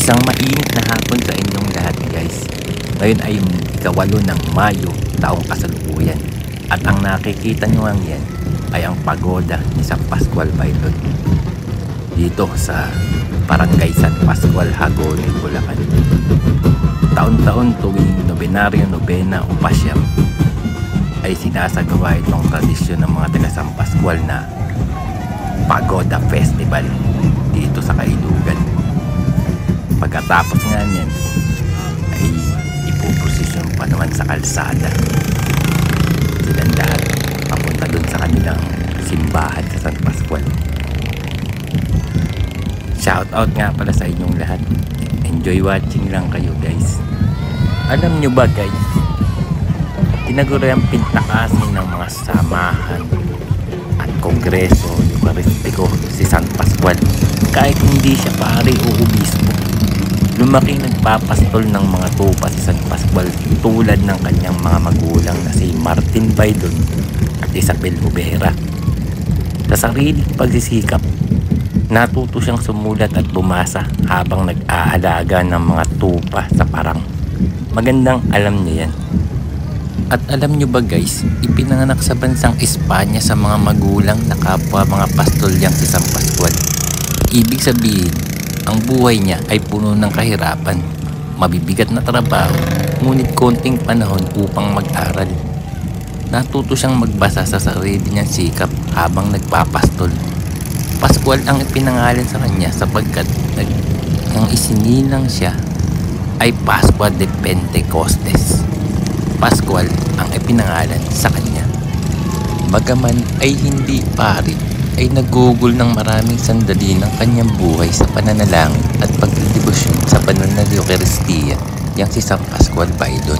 Isang mainit na hapon sa inyong lahat guys. Ngayon ay ika-8 ng Mayo, taong kasalukuyan. At ang nakikita nyo ang yan ay ang pagoda ni San Pascual Bailon. Dito sa Barangay San Pascual, Hagonoy, Bulacan. Taon-taon tuwing Nobenaryo, Nobena o Pasyam ay sinasagawa itong tradisyon ng mga taga San Pascual na Pagoda Festival dito sa Kaidugan. Pagkatapos nga niyan ay ipoprosesyon pa naman sa kalsada silang lahat papunta dun sa kanilang simbahan sa San Pascual. Shout out nga pala sa inyong lahat. Enjoy watching lang kayo guys. Alam nyo ba guys, tinaguriang pintakasin ng mga samahan at kongreso eukaristiko si San Pascual. Kahit hindi siya pare o obispo, lumaki nagpapastol ng mga tupa si San Pascual tulad ng kanyang mga magulang na si Martin Bailon at Isabel Ubera. Sa sariling pagsisikap, natuto siyang sumulat at bumasa habang nag-aalaga ng mga tupa sa parang. Magandang alam niya yan. At alam nyo ba guys, ipinanganak sa bansang Espanya sa mga magulang na kapwa mga pastolyang si San Pascual. Ibig sabihin, ang buhay niya ay puno ng kahirapan, mabibigat na trabaho, ngunit konting panahon upang mag-aral. Natuto siyang magbasa sa sarili niyang sikap habang nagpapastol. Pascual ang ipinangalan sa kanya sapagkat nang isinilang siya ay Pascua de Pentecostes. Pascual ang ipinangalan sa kanya. Bagaman ay hindi pari, ay nagugol ng maraming sandali ng kanyang buhay sa pananalangin at pagdedebosyon sa banal na Eucharistia, yang si San Pascual Bailon.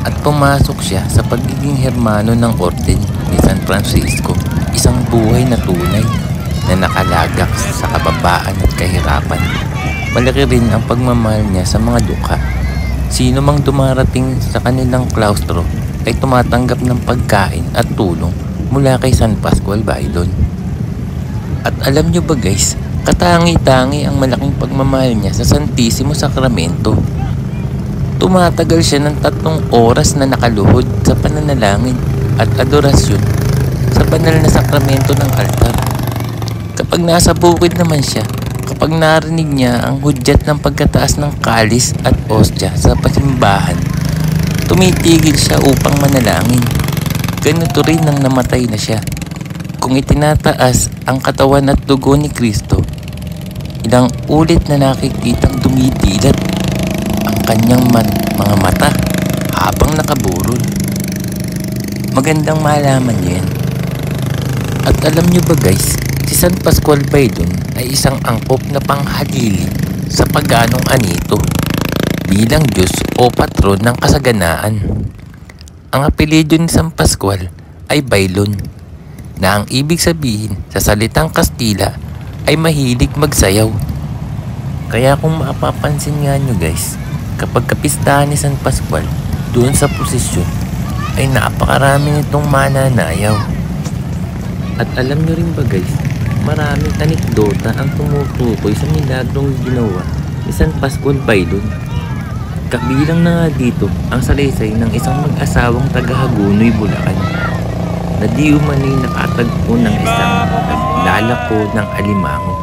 At pumasok siya sa pagiging hermano ng orden ni San Francisco, isang buhay na tunay na nakalagak sa kababaan at kahirapan. Malaki rin ang pagmamahal niya sa mga dukha. Sino mang dumarating sa kanilang klaustro ay tumatanggap ng pagkain at tulong mula kay San Pascual Bailon. At alam nyo ba guys, katangi-tangi ang malaking pagmamahal niya sa Santissimo Sacramento. Tumatagal siya ng 3 oras na nakaluhod sa pananalangin at adorasyon sa banal na sakramento ng altar. Kapag nasa bukid naman siya, kapag narinig niya ang hudyat ng pagkataas ng kalis at ostya sa pasimbahan, tumitigil siya upang manalangin. Ganito rin nang namatay na siya. Kung itinataas ang katawan at dugo ni Kristo, ilang ulit na nakikitang dumidilat ang kanyang mga mata habang nakaburol. Magandang malaman niyo yan. At alam niyo ba guys, si San Pascual Bailon ay isang angkop na panghalili sa paganong anito bilang Diyos o patron ng kasaganaan. Ang apelyido ni San Pascual ay Bailon, na ang ibig sabihin sa salitang Kastila ay mahilig magsayaw. Kaya kung mapapansin nga nyo guys, kapag kapistahan ni San Pascual doon sa prosesyon ay napakarami nitong mananayaw. At alam nyo rin ba guys, maraming anekdota ang tumutukoy sa milagrong ginawa ni San Pascual Bailon. Kabilang na nga dito ang salaysay ng isang mag-asawang taga Hagonoy, Bulacan, na di umano'y nakatagpo ng isang naglalako ng alimango.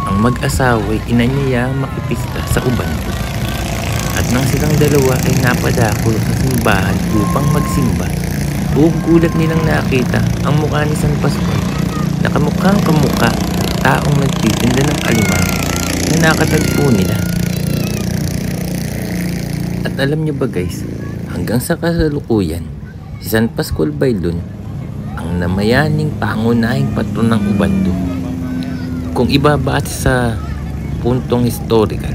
Ang mag-asawa ay inanyayang makipista sa ubando. At nang silang dalawa ay napadako sa simbahan upang magsimba, buong gulat nilang nakita ang mukha ni San Pascual na kamukhang kamukha ng taong nagtitinda ng alimango na nakatagpo nila. At alam nyo ba guys, hanggang sa kasalukuyan, si San Pascual Bailon ang namayaning pangunahing patron ng ubando. Kung ibabase sa puntong historical,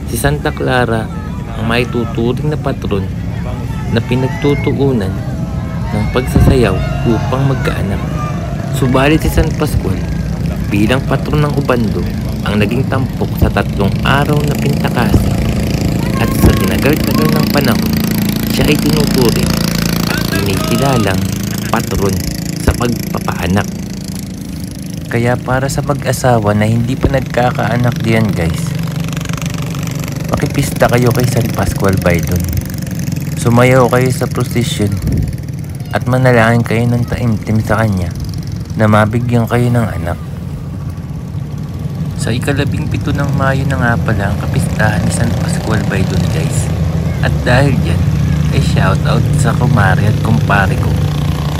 si Santa Clara ang may tuturing na patron na pinagtutuunan ng pagsasayaw upang magkaanak. Subalit si San Pascual bilang patron ng ubando ang naging tampok sa 3 araw na pintakasi, at sa tinagal-tagal ng panahon siya ay tinuturing at kinikilalang patron sa pagpapaanak. Kaya para sa mag-asawa na hindi pa nagkakaanak diyan guys, makipista kayo kay San Pascual Baydon. Sumayaw kayo sa prosesyon at manalangin kayo ng taimtim sa kanya na mabigyan kayo ng anak. Sa ika-17 ng Mayo na nga pala ang kapistahan ni San Pascual Baydon guys. At dahil dyan ay shoutout sa kumari at kumpare ko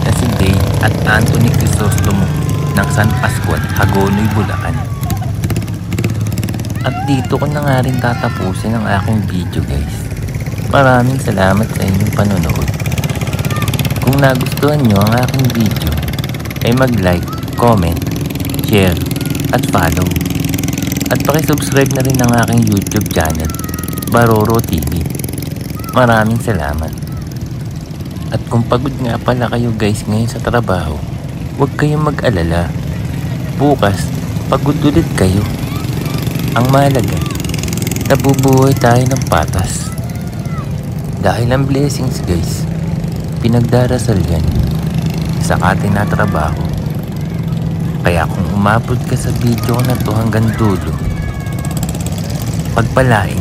na si Day at Anthony Crisostomo ng San Pascual, Hagonoy, Bulacan. At dito ko na nga rin tatapusin ang aking video guys. Maraming salamat sa inyong panonood. Kung nagustuhan nyo ang aking video ay mag-like, comment, share at follow. At pakisubscribe na rin ang aking YouTube channel, Baroro TV. Maraming salamat. At kung pagod nga pala kayo guys ngayon sa trabaho, huwag kayong mag-alala. Bukas, pagod ulit kayo. Ang mahalaga, nabubuhay tayo ng patas. Dahil ang blessings guys, pinagdarasal yan sa ating na trabaho. Kaya kung umabot ka sa video na to hanggang dulo, pagpalain